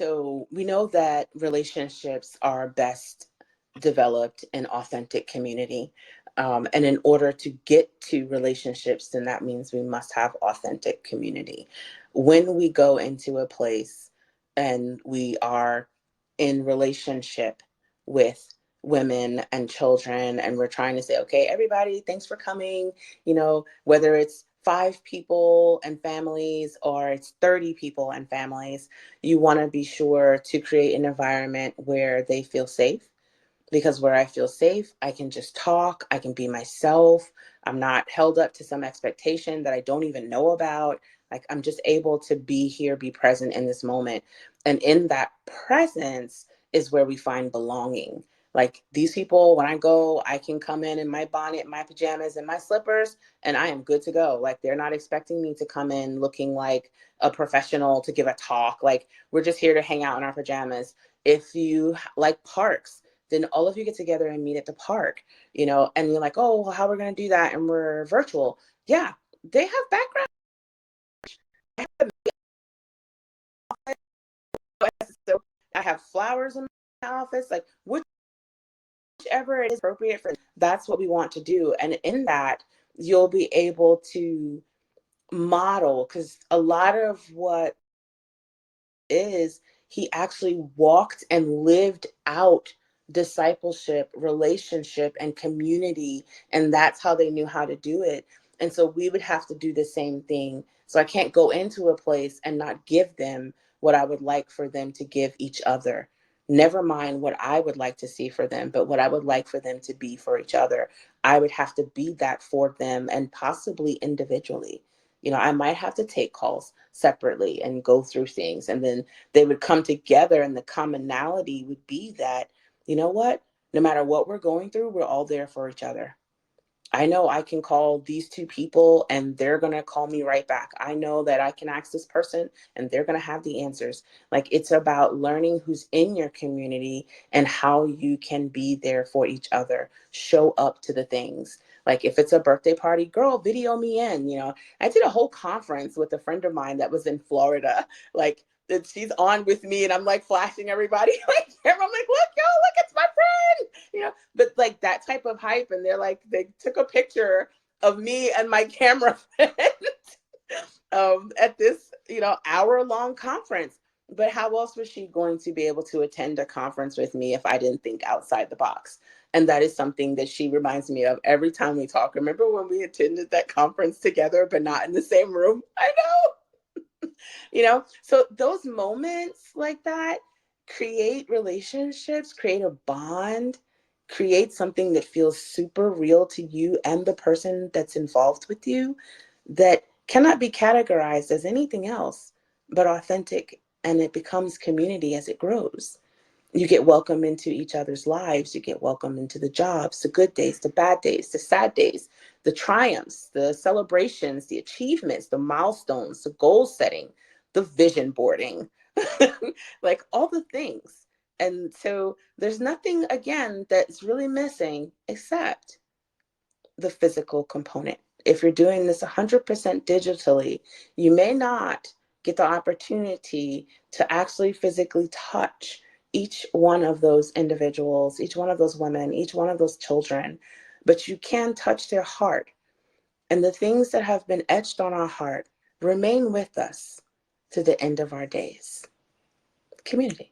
So we know that relationships are best developed in authentic community. And in order to get to relationships, then that means we must have authentic community. When we go into a place and we are in relationship with women and children, and we're trying to say, okay, everybody, thanks for coming, whether it's 5 people and families or it's 30 people and families, you want to be sure to create an environment where they feel safe, because where I feel safe, I can just talk, I can be myself. I'm not held up to some expectation that I don't even know about. Like, I'm just able to be here, be present in this moment. And in that presence is where we find belonging. Like, these people, when I go, I can come in my bonnet, my pajamas, and my slippers, and I am good to go. Like, they're not expecting me to come in looking like a professional to give a talk. Like, we're just here to hang out in our pajamas. If you like parks, then all of you get together and meet at the park, and you're like, oh, well, how are we going to do that? And we're virtual. Yeah, they have background. So I have flowers in my office, like whichever it is appropriate for. That's what we want to do. And in that, you'll be able to model, because a lot of what is, he actually walked and lived out discipleship, relationship, and community. And that's how they knew how to do it. And so we would have to do the same thing. So I can't go into a place and not give them what I would like for them to give each other. Never mind what I would like to see for them, but what I would like for them to be for each other. I would have to be that for them, and possibly individually. I might have to take calls separately and go through things. And then they would come together, and the commonality would be that, you know what, no matter what we're going through, we're all there for each other. I know I can call these 2 people and they're going to call me right back. I know that I can ask this person and they're going to have the answers. Like, it's about learning who's in your community and how you can be there for each other. Show up to the things. Like, if it's a birthday party, girl, video me in. I did a whole conference with a friend of mine that was in Florida. Like, that she's on with me and I'm like flashing everybody. Like, I'm like, look, yo, look, it's my friend. But like that type of hype, and they took a picture of me and my camera friend at this hour-long conference. But how else was she going to be able to attend a conference with me if I didn't think outside the box? And that is something that she reminds me of every time we talk. Remember when we attended that conference together but not in the same room? I know. So those moments like that create relationships, create a bond, create something that feels super real to you and the person that's involved with you, that cannot be categorized as anything else but authentic. And it becomes community as it grows. You get welcome into each other's lives. You get welcome into the jobs, the good days, the bad days, the sad days, the triumphs, the celebrations, the achievements, the milestones, the goal setting, the vision boarding, like all the things. And so there's nothing, again, that's really missing except the physical component. If you're doing this 100% digitally, you may not get the opportunity to actually physically touch each one of those individuals, each one of those women, each one of those children, but you can touch their heart. And the things that have been etched on our heart remain with us to the end of our days. Community.